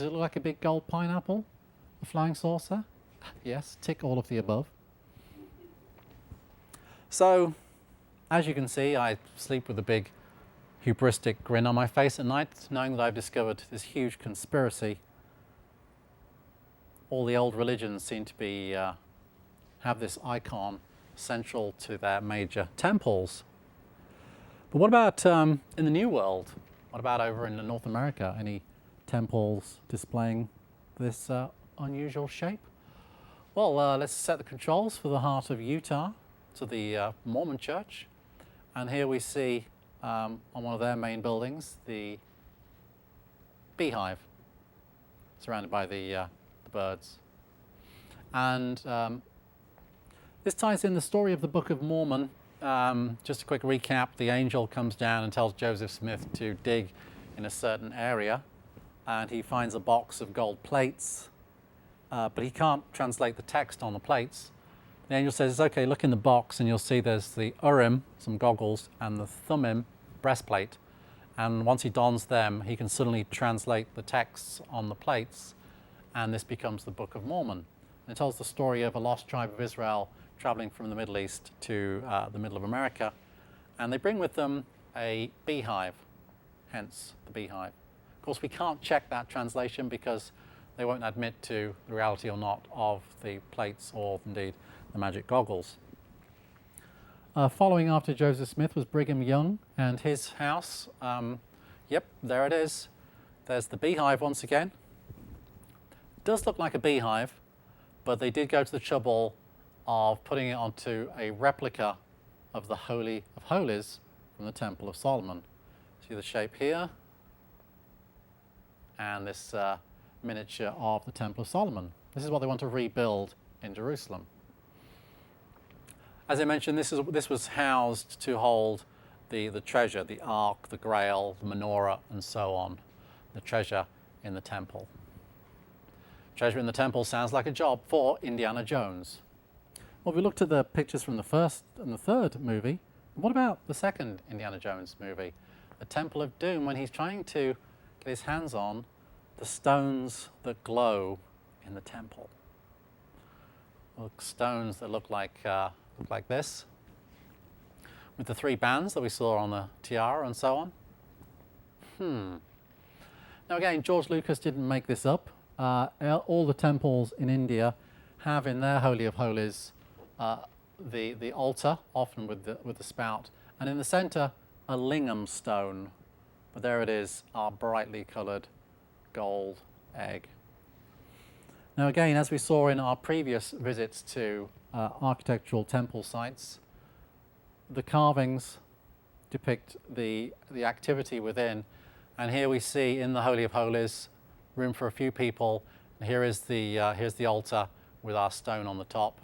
[SPEAKER 2] it look like a big gold pineapple? A flying saucer? Yes, tick all of the above. So, as you can see, I sleep with a big hubristic grin on my face at night, knowing that I've discovered this huge conspiracy. All the old religions seem to be have this icon central to their major temples. But what about in the New World? What about over in North America? Any temples displaying this unusual shape? Well, let's set the controls for the heart of Utah to the Mormon Church. And here we see on one of their main buildings the beehive surrounded by the birds. And this ties in the story of the Book of Mormon. Just a quick recap, the angel comes down and tells Joseph Smith to dig in a certain area, and he finds a box of gold plates, but he can't translate the text on the plates. The angel says, okay, look in the box and you'll see there's the Urim, some goggles, and the Thummim, breastplate. And once he dons them, he can suddenly translate the texts on the plates, and this becomes the Book of Mormon. And it tells the story of a lost tribe of Israel traveling from the Middle East to the middle of America, and they bring with them a beehive, hence the beehive. Of course, we can't check that translation because they won't admit to the reality or not of the plates or indeed the magic goggles. Following after Joseph Smith was Brigham Young and his house. Yep, there it is. There's the beehive once again. It does look like a beehive, but they did go to the trouble of putting it onto a replica of the Holy of Holies from the Temple of Solomon. See the shape here? And this miniature of the Temple of Solomon. This is what they want to rebuild in Jerusalem. As I mentioned, this was housed to hold the treasure, the Ark, the Grail, the menorah, and so on. The treasure in the temple. Treasure in the temple sounds like a job for Indiana Jones. Well, we looked at the pictures from the first and the third movie. What about the second Indiana Jones movie? The Temple of Doom, when he's trying to get his hands on the stones that glow in the temple. Look, stones that look like this, with the 3 bands that we saw on the tiara and so on. Now again, George Lucas didn't make this up. All the temples in India have in their Holy of Holies the altar, often with the spout, and in the center a lingam stone. But there it is, our brightly colored gold egg. Now again, as we saw in our previous visits to architectural temple sites, the carvings depict the activity within, and here we see in the Holy of Holies room for a few people. And here's the altar with our stone on the top.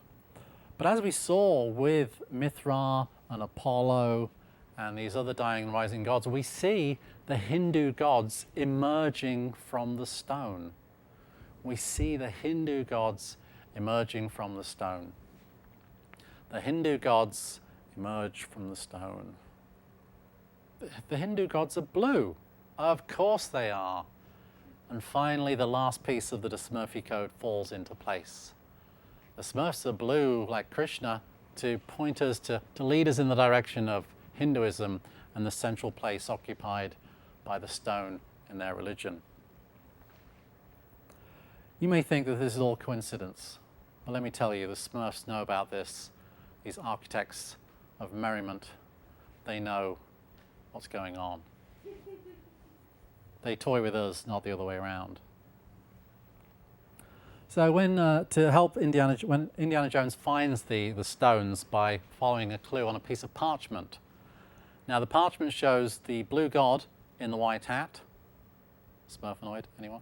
[SPEAKER 2] But as we saw with Mithra and Apollo and these other dying and rising gods, we see the Hindu gods emerging from the stone. We see the Hindu gods emerging from the stone. The Hindu gods emerge from the stone. The Hindu gods are blue. Of course they are. And finally, the last piece of the Smurfi Code falls into place. The Smurfs are blue, like Krishna, to point us, to lead us in the direction of Hinduism and the central place occupied by the stone in their religion. You may think that this is all coincidence, but let me tell you, the Smurfs know about this. These architects of merriment, they know what's going on. They toy with us, not the other way around. So when Indiana Jones finds the stones by following a clue on a piece of parchment. Now the parchment shows the blue god in the white hat, Smurfanoid, anyone?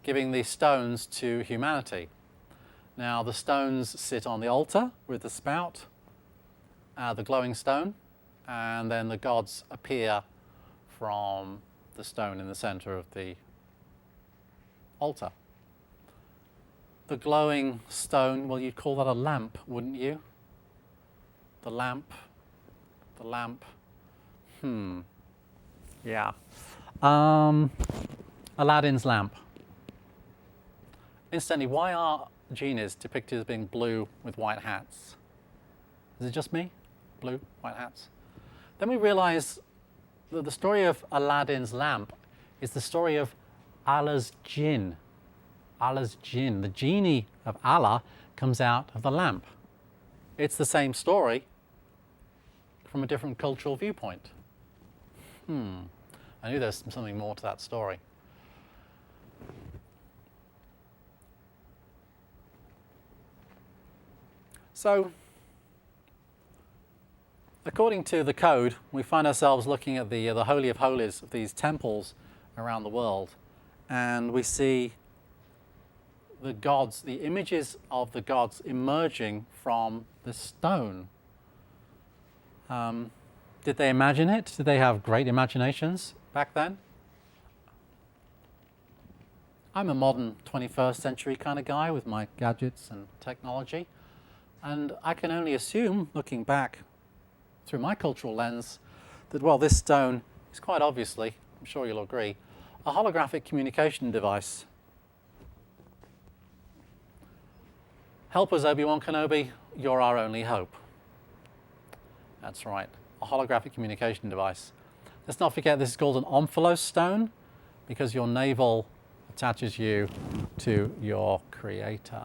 [SPEAKER 2] Giving the stones to humanity. Now the stones sit on the altar with the spout, the glowing stone, and then the gods appear from the stone in the center of the altar. The glowing stone, well, you'd call that a lamp, wouldn't you? The lamp. Yeah. Aladdin's lamp. Incidentally, why are genies depicted as being blue with white hats? Is it just me? Blue, white hats? Then we realize that the story of Aladdin's lamp is the story of Allah's jinn. Allah's jinn. The genie of Allah comes out of the lamp. It's the same story from a different cultural viewpoint. I knew there's something more to that story. So, according to the code, we find ourselves looking at the Holy of Holies of these temples around the world, and we see the gods, the images of the gods emerging from the stone. Did they imagine it? Did they have great imaginations back then? I'm a modern 21st century kind of guy with my gadgets and technology. And I can only assume, looking back through my cultural lens, that, well, this stone is quite obviously, I'm sure you'll agree, a holographic communication device. Help us, Obi-Wan Kenobi, you're our only hope. That's right, a holographic communication device. Let's not forget this is called an omphalos stone because your navel attaches you to your creator.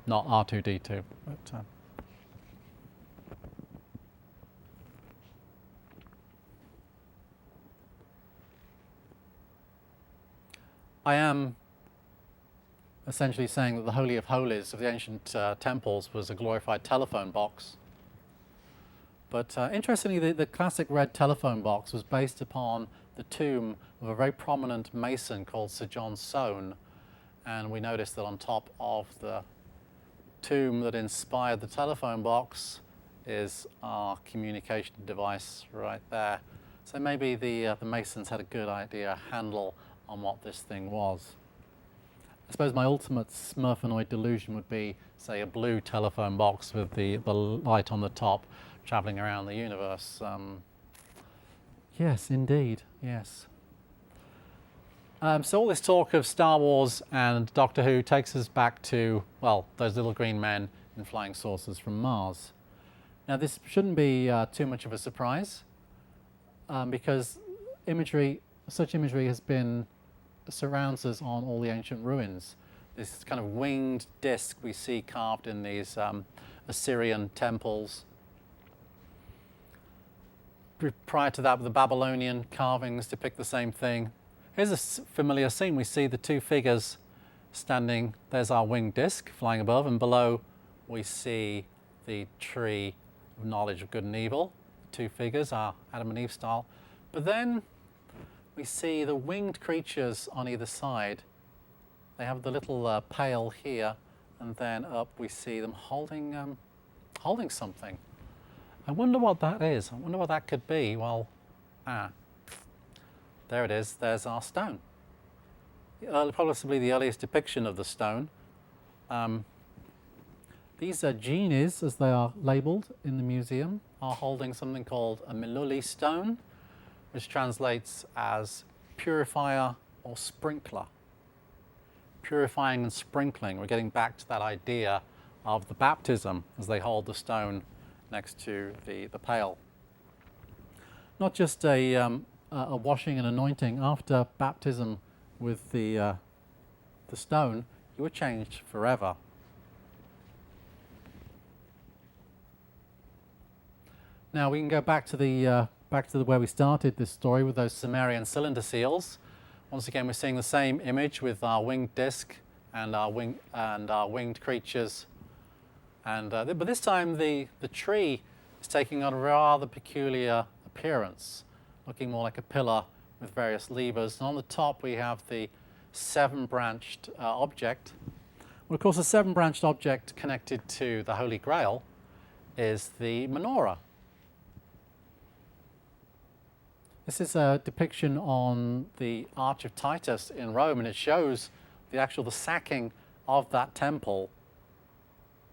[SPEAKER 2] Not R2-D2, but I am essentially saying that the Holy of Holies of the ancient temples was a glorified telephone box. But interestingly, the classic red telephone box was based upon the tomb of a very prominent mason called Sir John Soane. And we noticed that on top of the tomb that inspired the telephone box is our communication device right there. So maybe the masons had a good idea, a handle on what this thing was. I suppose my ultimate Smurfanoid delusion would be, say, a blue telephone box with the light on the top travelling around the universe. Yes, indeed, yes. So all this talk of Star Wars and Doctor Who takes us back to, well, those little green men in flying saucers from Mars. Now this shouldn't be too much of a surprise because such imagery surrounds us on all the ancient ruins. This kind of winged disc we see carved in these Assyrian temples. Prior to that, the Babylonian carvings depict the same thing. Here's a familiar scene. We see the two figures standing. There's our winged disc flying above, and below we see the tree of knowledge of good and evil. The two figures are Adam and Eve style. But then we see the winged creatures on either side. They have the little pail here, and then up we see them holding something. I wonder what that is. I wonder what that could be. Well, there it is. There's our stone. Possibly the earliest depiction of the stone. These genies, as they are labelled in the museum, are holding something called a Miluli stone, which translates as purifier or sprinkler. Purifying and sprinkling. We're getting back to that idea of the baptism as they hold the stone next to the pail. Not just a washing and anointing. After baptism with the stone, you were changed forever. Now we can go back to where we started this story with those Sumerian cylinder seals. Once again, we're seeing the same image with our winged disc and our winged creatures. And but this time the tree is taking on a rather peculiar appearance, looking more like a pillar with various levers. And on the top we have the seven-branched object. Well, of course, the seven-branched object connected to the Holy Grail is the menorah. This is a depiction on the Arch of Titus in Rome, and it shows the sacking of that temple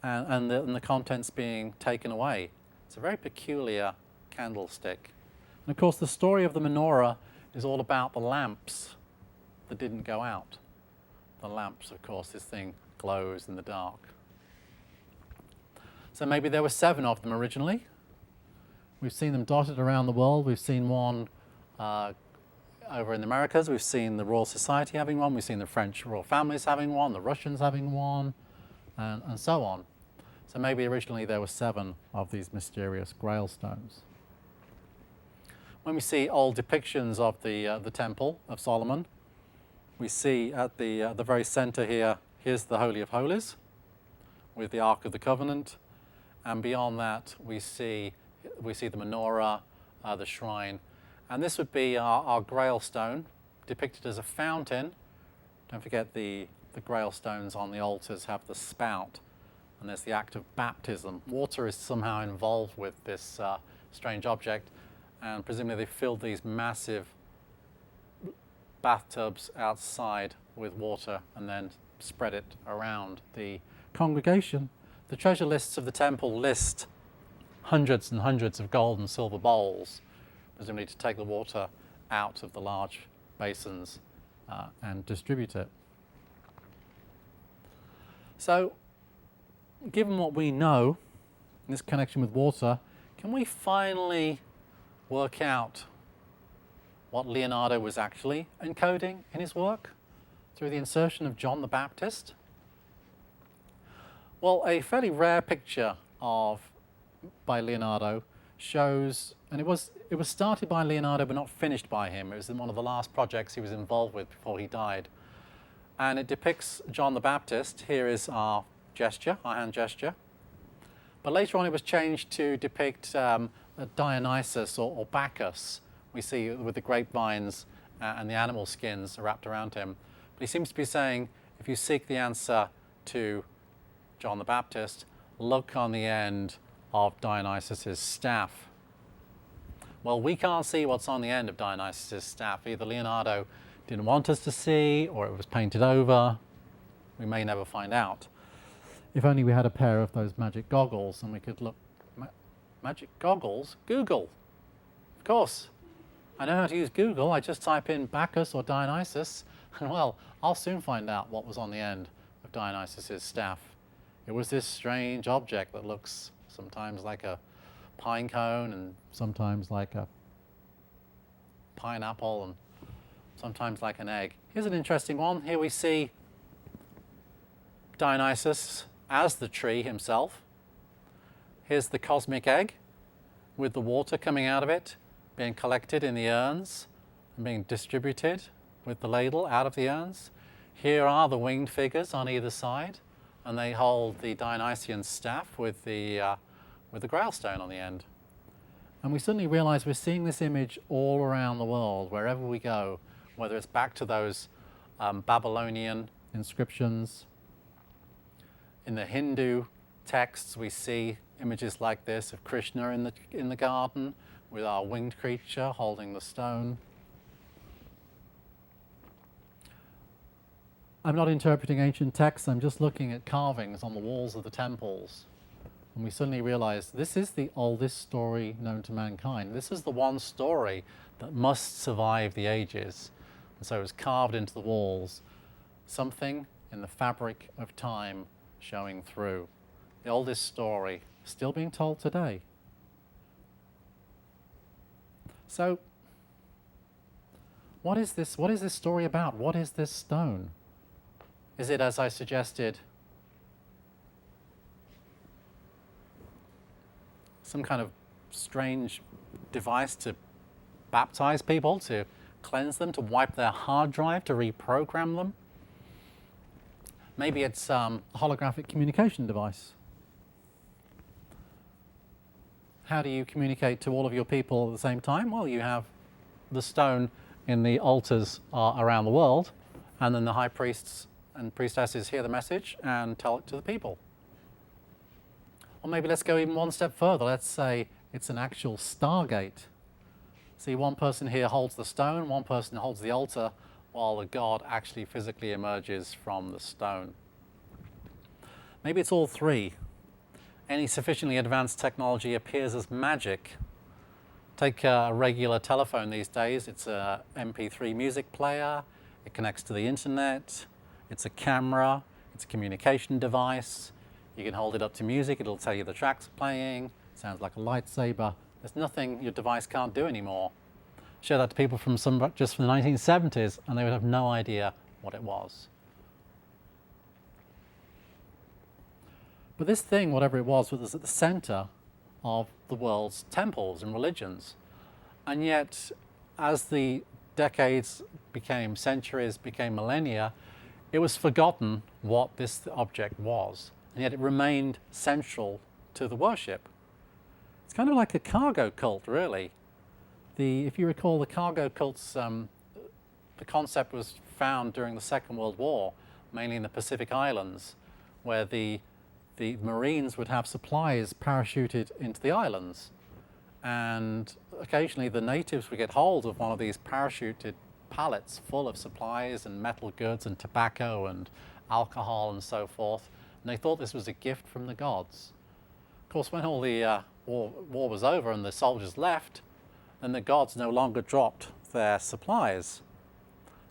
[SPEAKER 2] and the contents being taken away. It's a very peculiar candlestick. And of course, the story of the menorah is all about the lamps that didn't go out. The lamps, of course, this thing glows in the dark. So maybe there were 7 of them originally. We've seen them dotted around the world. We've seen one over in the Americas. We've seen the Royal Society having one. We've seen the French royal families having one, the Russians having one, and so on. So maybe originally there were 7 of these mysterious Grail stones. When we see old depictions of the Temple of Solomon, we see at the very center here, here's the Holy of Holies with the Ark of the Covenant, and beyond that we see the menorah, the shrine, and this would be our Grail stone depicted as a fountain. Don't forget the Grail stones on the altars have the spout, and there's the act of baptism. Water is somehow involved with this strange object, and presumably they filled these massive bathtubs outside with water and then spread it around the congregation. the treasure lists of the temple list hundreds and hundreds of gold and silver bowls, presumably to take the water out of the large basins and distribute it. So, given what we know in this connection with water, can we finally work out what Leonardo was actually encoding in his work through the insertion of John the Baptist? Well, a fairly rare picture by Leonardo shows, and it was started by Leonardo but not finished by him. It was in one of the last projects he was involved with before he died. And it depicts John the Baptist. Here is our gesture, our hand gesture. But later on it was changed to depict Dionysus or Bacchus. We see with the grapevines and the animal skins wrapped around him. But he seems to be saying, if you seek the answer to John the Baptist, look on the end of Dionysus's staff. Well, we can't see what's on the end of Dionysus's staff. Either Leonardo didn't want us to see, or it was painted over. We may never find out. If only we had a pair of those magic goggles and we could look. Magic goggles? Google. Of course. I know how to use Google. I just type in Bacchus or Dionysus, and well, I'll soon find out what was on the end of Dionysus's staff. It was this strange object that looks sometimes like a pine cone and sometimes like a pineapple and sometimes like an egg. Here's an interesting one. Here we see Dionysus as the tree himself. Here's the cosmic egg with the water coming out of it, being collected in the urns and being distributed with the ladle out of the urns. Here are the winged figures on either side, and they hold the Dionysian staff with the Grail stone on the end. And we suddenly realize we're seeing this image all around the world, wherever we go, whether it's back to those Babylonian inscriptions. In the Hindu texts, we see images like this of Krishna in the garden with our winged creature holding the stone. I'm not interpreting ancient texts, I'm just looking at carvings on the walls of the temples. And we suddenly realize this is the oldest story known to mankind. This is the one story that must survive the ages. And so it was carved into the walls, something in the fabric of time showing through. The oldest story still being told today. So, what is this story about? What is this stone? Is it, as I suggested, some kind of strange device to baptize people, to cleanse them, to wipe their hard drive, to reprogram them? Maybe it's a holographic communication device. How do you communicate to all of your people at the same time? Well, you have the stone in the altars around the world, and then the high priests and priestesses hear the message and tell it to the people. Or maybe let's go even one step further. Let's say it's an actual stargate. See, one person here holds the stone, one person holds the altar, while the god actually physically emerges from the stone. Maybe it's all three. Any sufficiently advanced technology appears as magic. Take a regular telephone these days. It's a MP3 music player. It connects to the internet. It's a camera. It's a communication device. You can hold it up to music. It'll tell you the tracks playing. It sounds like a lightsaber. There's nothing your device can't do anymore. Show that to people just from the 1970s, and they would have no idea what it was. But this thing, whatever it was at the center of the world's temples and religions. And yet, as the decades became centuries, became millennia, it was forgotten what this object was. And yet it remained central to the worship. It's kind of like a cargo cult, really. If you recall, the cargo cults, the concept was found during the Second World War, mainly in the Pacific Islands, where the Marines would have supplies parachuted into the islands. And occasionally the natives would get hold of one of these parachuted pallets full of supplies and metal goods and tobacco and alcohol and so forth. and they thought this was a gift from the gods. Of course, when all the war was over and the soldiers left, then the gods no longer dropped their supplies.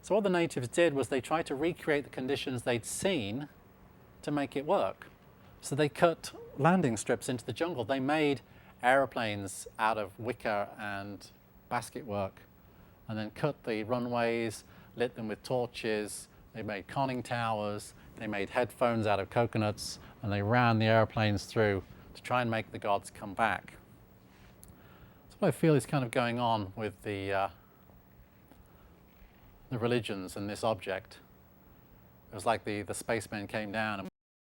[SPEAKER 2] So what the natives did was they tried to recreate the conditions they'd seen to make it work. So they cut landing strips into the jungle. They made aeroplanes out of wicker and basket work, and then cut the runways, lit them with torches. They made conning towers. They made headphones out of coconuts, and they ran the airplanes through to try and make the gods come back. That's what I feel is kind of going on with the religions and this object. It was like the spacemen came down and